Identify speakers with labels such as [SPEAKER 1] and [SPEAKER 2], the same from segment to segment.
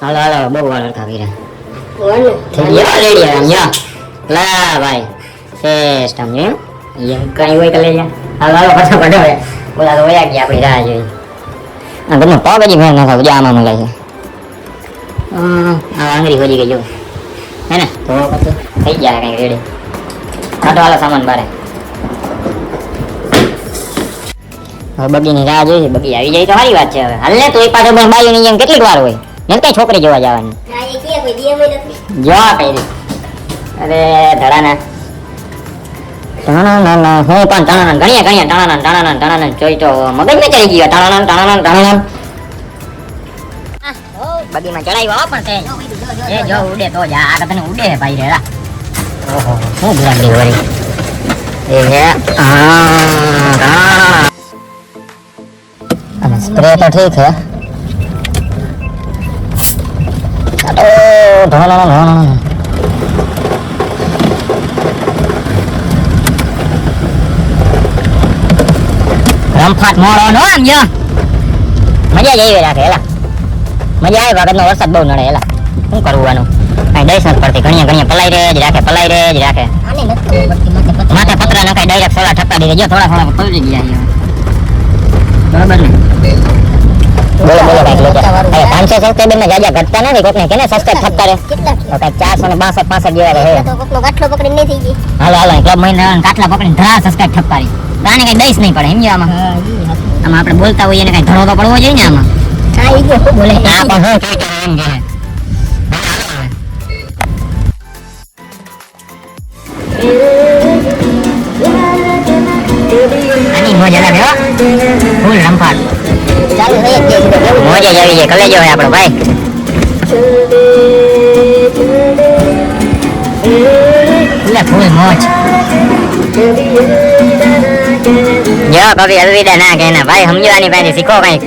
[SPEAKER 1] હાલો હાલો બહુ વાળ ખાવી રહ્યા
[SPEAKER 2] વળને
[SPEAKER 1] થઈ ગયા રેડી આમ જા લા ભાઈ સિસ્ટમ ને યે કઈ હોય કે લઈ જા હાલો હાલો ફટાફટ હવે બોલા તો વયા ગયા આપણી રાહ જોઈ આ તમને પાવભાજી ફેર ના થાવ જા આમાં મલાય છે આ આંગળી વળી ગઈ જો હે ને તો પછી થઈ ગયા કઈ રેડી કાઢો હાલો સામાન બારે હવે બગીની રાહ જોઈ છે બગી આવી જાય તો સારી વાત છે હવે હાલ ને તો એક પાછો બાયુની જેમ કેટલીક વાર હોય ને કઈ છોકરી જોવા જવાની
[SPEAKER 2] ના એ કે કોઈ દિયમ નથી
[SPEAKER 1] જો કઈ અરે ધડાના ટાણા હું પણ ટાણા ઘણીયા ટાણા જોઈ તો મગજમાં ચડી ગયો ટાણા બગીમાં ચડાવ્યો પણ તે એ જો ઉડે તો જા આ તને ઉડે ભાઈ રેડા ઓહો હું ભલાંડી વળી એ હે અને સ્પ્રે તો ઠીક है ઢોળો રમફાટ મોડો નો આમ જો મજા જ આવી રાખે એલા મજા આવે વગરનો વરસાદ બહુ નડે એલા શું કરવાનું કઈ દઈશ નથી પડતી ઘણીયા પલાઈ રે જ રાખે
[SPEAKER 2] આને નથી પડતી
[SPEAKER 1] માથે પતરા નખાય ડાયરેક્ટ સોલા ઠપકા દે જો થોડા પલળી ગયા બરાબર ને બોલો કઈક લોકો 500 સબસ્ક્રાઇબર ને જાજા ઘટતા નથી કોકને કેને સબસ્ક્રાઇબ ઠપકા રે
[SPEAKER 2] કેટલા
[SPEAKER 1] તો કઈક 462 જેવા રહે
[SPEAKER 2] તો કોકનો ગાંઠલો પકડી નહીં થઈ ગઈ
[SPEAKER 1] હાલો ક્લબ મહિના કાટલા પકડીને ધરા સબસ્ક્રાઇબ ઠપકારી આને કઈ દઈશ નહીં પડે સમજ્યા આમાં આપણે બોલતા હોઈએ ને કઈ ધડો તો પડવો જોઈએ ને આમાં
[SPEAKER 2] હા ઈ જો બોલે
[SPEAKER 1] આ પણ હું કહી તો એમ કે આની મજા લાગે હો ફૂલ રમફાટ
[SPEAKER 2] ચાલુ થઈ જ જાય
[SPEAKER 1] મોજ જ આવી જાય કલેજો હોય આપણો ભાઈ ફૂલ મોજ જો કભી અલવિદા ના કહેના ભાઈ સમજવાની પાસે શીખો કઈક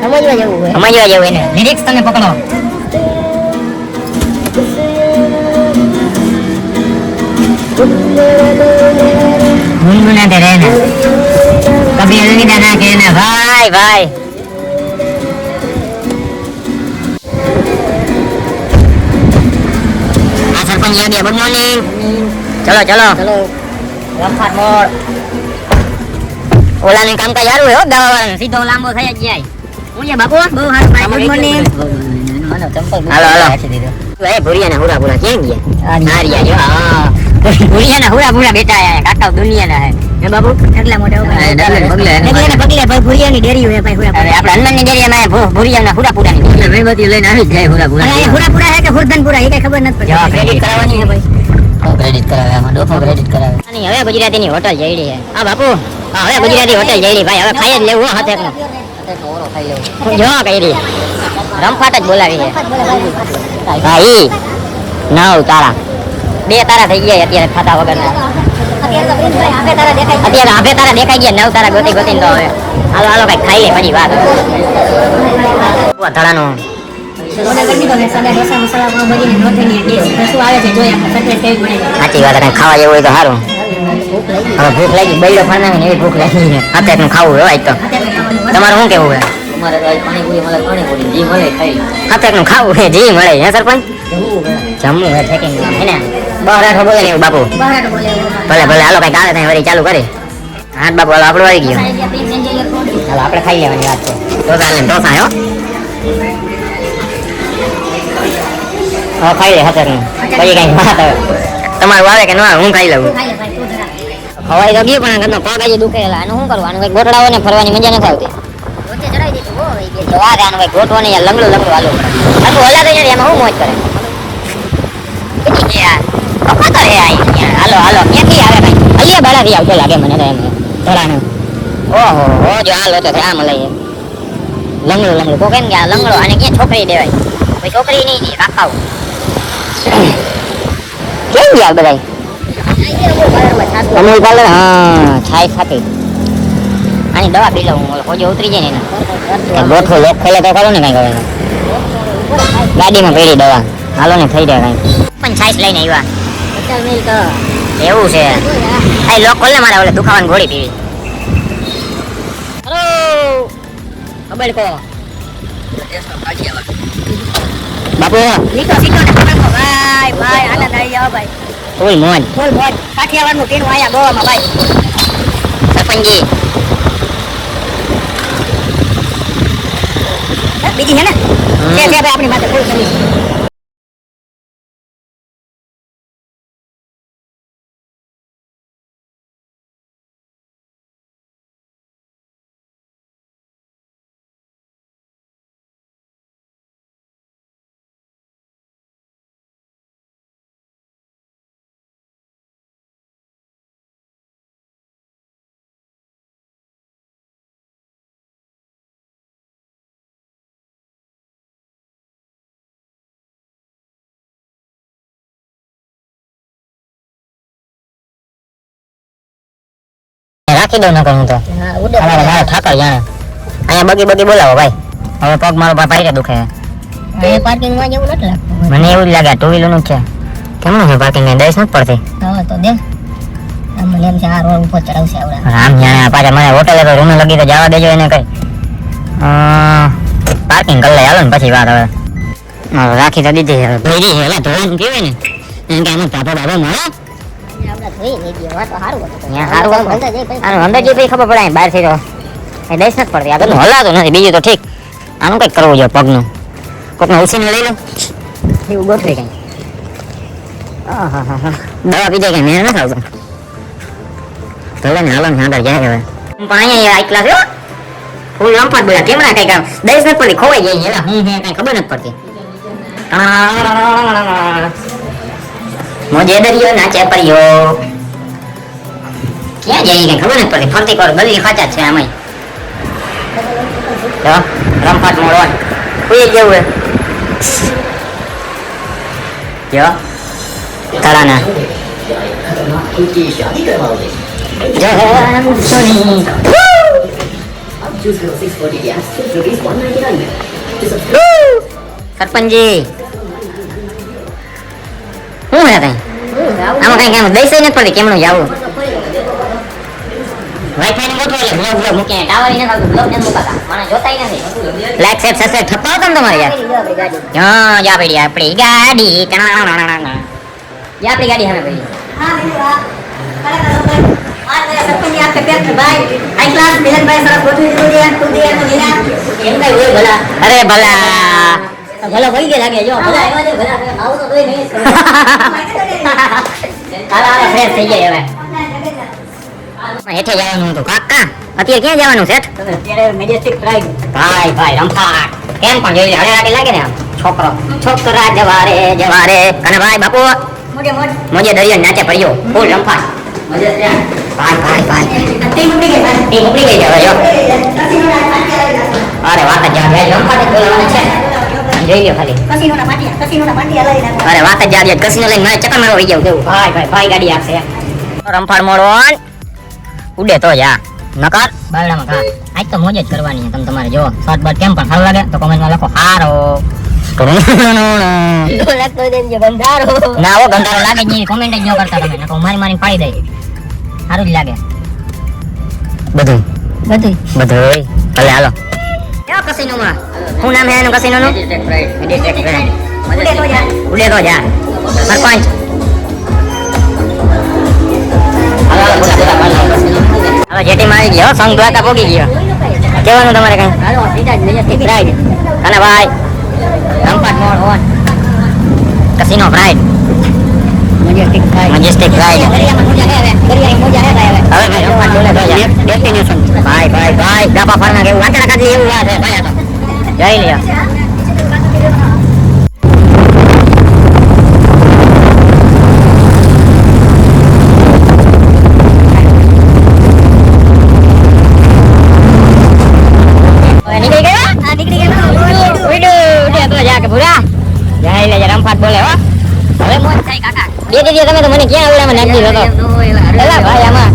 [SPEAKER 1] સમજવા જેવું એને લિરિક્સ તમે પકડો ગુનગુનાતે રહેના કભી અલવિદા ના કહેના ભાઈ આ સરપંચ યાદ ગુડ મોર્નિંગ ચલો રમફાટ મોડ ઓલાને કામકાજ સારું હોય હો ગાવાવાળાને સીધો લાંબો થઈ જ જાય હું યા બાપુ બહુ સારું ભાઈ ગુડ મોર્નિંગ મને ચંપલ હાલો એ ભુરિયાના હુરા ક્યાં ગયા નારિયા જો હા ભુરિયાના હુરા બેટા આયા કાકા દુનિયાના હે હે બાપુ એટલા મોટા બગલે ભાઈ ભુરિયાની ડેરી હોય ભાઈ હુરા અરે આપણે હનુમાનની ડેરીમાં ભુરિયાના હુરાપુરાની એટલે મેમતી લઈને આવી જ જાય હુરાપુરા હે કે હુરધનપુરા એ કઈ ખબર નથી પડતી ક્રેડિટ કરાવવાની હે ભાઈ ક્રેડિટ કરાવે આમાં ડોફો ક્રેડિટ કરાવે અને હવે ગુજરાતીની હોટલ જઈડી હે હા બાપુ હવે ગુજરાતી હોટલ જઈડી ભાઈ હવે ખાઈ જ લેવું હાથે એકનો ઓરો ખાઈ લેવું જો કઈરી રમફાટ જ બોલાવી છે હા ઈ 9 તારા 2 તારા થઈ ગયા અત્યારે ખાતા વગરના અત્યારે આપે તારા દેખાઈ ગયા 9 તારા ગોતીને તો હવે હાલો કઈ ખાઈ લે પછી વાત ધડાનો સાચી વાત કઈ ખાવા જેવું હોય તો સારું હવે ભૂખ લાગી બૈડો ફાના ને એવી ભૂખ લાગી છે હાથે નું ખાવું હોય તો તમારું શું કેવું છે હાથે નું ખાવું છે જી મળે હે સરપંચ જમવું હે ઠેકીને હે ને બહાર બોલે ને બાપુ ભલે હાલો કઈ ગાળે થાય વળી ચાલુ કરે હા બાપુ હાલો આપણું આવી ગયું હાલો આપણે ખાઈ લેવાની વાત છે ઢોસા હો ખાઈ લે હાથે પછી કઈ વાત તમારું આવે કે ના હું ખાઈ લઉં ખવાઈ તો ગયું પણ ઘરનો પગ હજી દુખેલા આનું શું કરવાનું કઈ ગોટડાવો ને ફરવાની મજા નથી આવતી ગોટવાની લંગડું હાલો પડે હલા તો એમાં હું મોજ કરે હાલો ક્યાંથી આવે ભાઈ અલિયા બાળાથી આવતો લાગે મને તો એમ ધરાનું ઓહો જો હાલો તો આમ લઈએ લંગડું કોઈ કેમ કે આ લંગડો આને ક્યાં છોકરી દેવાય કોઈ છોકરી નહીં દે કાકાઓ કેમ ગયા બધા અમૂલ પાર્લર હા છાય ખાતી આની દવા પી લઉં હોજો ઉતરી જાય ને ગોઠવો લોક ખોલે તો ખરો ને કઈ હવે ગાડીમાં પડી દવા હાલો ને થઈ જાય કઈ પણ છાઈસ લઈને આવ્યા એવું છે આ લોક ખોલ ને મારા ઓલે દુખાવાની ગોળી પીવી હલો ખબર કો બાપુ
[SPEAKER 2] લીટો સીટો ને ખબર ભાઈ ભાઈ આનંદ આવી જાવ ભાઈ
[SPEAKER 1] ફૂલ મોજ
[SPEAKER 2] ફૂલ મોજ કાઠિયાવાડનું પીણું આયા ગોવામાં ભાઈ
[SPEAKER 1] સરપંચજી
[SPEAKER 2] બીજી છે ને છે ભાઈ આપણી માથે ફૂલ સર્વિસ
[SPEAKER 1] રાખી દઉં ન કરું તો
[SPEAKER 2] હા ઉડે
[SPEAKER 1] મારે ઠાકર જાણે અહીંયા બગી બગી બોલાવો ભાઈ હવે પગ મારો ભાઈ દુખે
[SPEAKER 2] એ પાર્કિંગ માં જેવું નથી લાગતું
[SPEAKER 1] મને એવું જ લાગે ટુ વ્હીલર નું છે કેમનું છે પાર્કિંગ ને દઈશ નથી પડતી
[SPEAKER 2] હા તો દે મને એમ છે આ રોડ ઉપર ચડાવશે આવડા
[SPEAKER 1] રામ જાણે પાછા મને હોટલે તો રૂમે લગી તો જવા દેજો એને કઈ પાર્કિંગ કરી લે હાલો ને પછી વાત હવે રાખી તો દીધી હવે ભેરી છે એટલે ધોવાનું કેવાય ને એમ કે આમાં પાપા બાબા મળે
[SPEAKER 2] આવડા ધોઈ નહીં ગયો વાત તો સારું હતું
[SPEAKER 1] ત્યાં સારું હતું.
[SPEAKER 2] અંદર જઈ પછી
[SPEAKER 1] આનું અંદર જે ખબર પડે બહાર થી તો એ દઈશ નથી પડતી આગળનું હલાતું નથી બીજું તો ઠીક આનું કંઈક કરવું જોઈએ પગનું કોકને ઉછીને લઈ લો એવું ગોઠવી કઈ દવા પીધે કઈ મેળ નથી આવતો ભલે ને હાલો ને આગળ જાય હવે પણ અહીંયા હાઈ ક્લાસ ફૂલ રમફાટ બોલ્યા કેમ ના કઈ દઈશ નથી પડતી ખોવાઈ જાય એલા હું કઈ ખબર નથી પડતી મોજે દરિયો નાચે પડ્યો ક્યાં જાય કઈ ખબર નથી પડતી ફરતી કર ગલી ખાચા છે આમાં તો રમફાટ મોડવાનું કોઈ જેવું હે જો તારાના સરપંચજી શું હે કઈ આમાં કઈ કેમ દઈશ નથી પડતી કેમનું જવું વાઈફાઈ ને મોટો એટલે બ્લોક બ્લોક મૂકે ટાવર ને ખાતું બ્લોક ને મૂકાતા મને જોતાય નથી લાઈક સેટ સબસ્ક્રાઇબ થતો હતો ને તમારે યાર હા જા પડી આપણી ગાડી જા આપણી ગાડી હમે પડી
[SPEAKER 2] हाँ मेरे आज मेरा सरपंच ने आपके प्यार भाई हाई क्लास मिलन भाई सारा गोठवी दिया तू दिया तो मिला
[SPEAKER 1] એમ કઈ હોય ભલા અરે ભલા
[SPEAKER 2] ભલા વળી ગયા લાગે જો ભલા આવ્યા છે ભલા આવું તો કોઈ નહીં
[SPEAKER 1] હાલા હાલા ફ્રેશ થઈ જાય હવે હેઠે જવાનું હતું કાકા અત્યારે ક્યાં જવાનું છે
[SPEAKER 2] અત્યારે મેજેસ્ટિક પ્રાઇડ
[SPEAKER 1] ભાઈ ભાઈ રમફાટ કેમ પણ જોઈ હળે રાટી લાગે ને આમ છોકરો છોકરા જવારે જવારે કને ભાઈ બાપુ
[SPEAKER 2] મોટે મોટ
[SPEAKER 1] મોજે દરિયો નાચે પડ્યો ફૂલ રમફાટ
[SPEAKER 2] મજા છે
[SPEAKER 1] ભાઈ ભાઈ ભાઈ
[SPEAKER 2] ટીમ ઉપડી ગઈ ભાઈ
[SPEAKER 1] ટીમ ઉપડી ગઈ હવે જો અરે વાત જ જા ભાઈ રમફાટ જ બોલાવવાનું છે જોઈ લ્યો ખાલી
[SPEAKER 2] કસીનોના પાટિયા લઈ નાખો
[SPEAKER 1] અરે વાત જ જા કસીનો લઈને મારે ચક્કર મારવા આવી જાવ કેવું ભાઈ ભાઈ ભાઈ ગાડી આપશે રમફાટ મોડોન ઉડે તો જા નકર બારડામાં ખા આજ તો મોજ જ કરવાની છે તમે તમારે જો શોર્ટ બટ કેમ પણ સારું લાગે તો કોમેન્ટમાં લખો હારો
[SPEAKER 2] નો લાગતો હોય દેજો ગંધારો
[SPEAKER 1] ના ઓ ગંધારો લાગે જ નહીં કોમેન્ટ જ ન કરતા તમે નકો મારી મારીને પાડી દઈ સારું જ લાગે બધું
[SPEAKER 2] બધું
[SPEAKER 1] બધું ભલે હાલો ક્યાં કસીનોમાં શું નામ હે એનું કસીનોનું
[SPEAKER 2] ઉડે તો જા
[SPEAKER 1] ઉડે તો જા સરપંચ હવે જેટી મારી ગયો સંગ દ્વારકા પોગી ગયો કેવાનું તમારે કઈ
[SPEAKER 2] હાલો સીધા જ મેજેસ્ટિક પ્રાઇડ
[SPEAKER 1] અને ભાઈ રમપાટ mode on Casino Pride
[SPEAKER 2] Majestic Pride
[SPEAKER 1] Majestic Pride
[SPEAKER 2] દરિયામાં મોજા હે હવે દરિયાની મોજા હે ભાઈ
[SPEAKER 1] હવે ભાઈ રમપાટ બોલે તો જા ડેસ્ટિનેશન ભાઈ ભાઈ ભાઈ ગાપા ફરના કેવું આંકડા કાઢી એવું વાત છે ભાઈ આ તો જઈ લ્યો નીકળી ગયા
[SPEAKER 2] આ નીકળી ગયા
[SPEAKER 1] ઉડે તો જા કે ભૂરા જઈ લે રમપાટ બોલે હો હવે મોજ થાય કાકા બે દીદી તમે તો મને ક્યાં આવડામાં નાખી દીધો તો એલા ભાઈ આમાં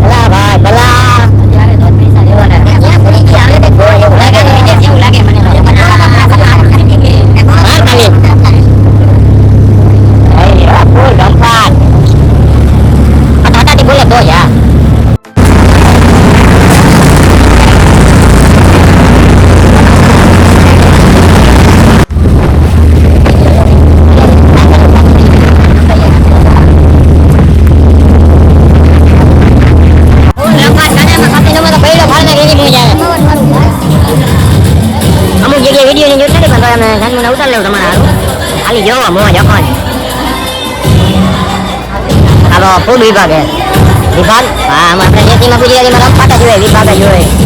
[SPEAKER 1] એલા ભાઈ ભલા ત્યારે તો પૈસા દેવાના ક્યાં ભૂલી ગયા હવે તો ગોળ એવું લાગે ને વિદેશ એવું લાગે મને તો હા ખાલી ભાઈ ફૂલ રમપાટ હટાટી બોલે તો જા અમે જાનમુને ઉતાર લેવું તમારે હારું ખાલી જોવો મોજ અખોન હાલો ફૂડ વિભાગ હે વિભાગ હા આમાં આપણે જેતીમાં ગુજરાતીમાં રમપાટા જોઈએ વિભાગ જોઈએ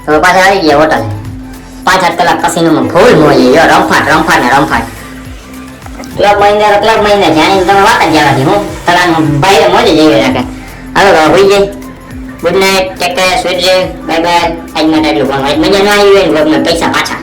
[SPEAKER 1] તો પાછા આવી ગયા હોટલ 5-8 કલાક કસીનોમાં ફૂલ મોજી જો રમફાટ ક્લબ મહિને જાણીને તમે વાત જ જવા દી હું તળાવમાં બાય મોજે જઈ રાખે હાલો તો હોઈ જાય good night take care sweet dream bye bye આજ માટે એટલું પણ મજા ન આવી હોય ને પૈસા પાછા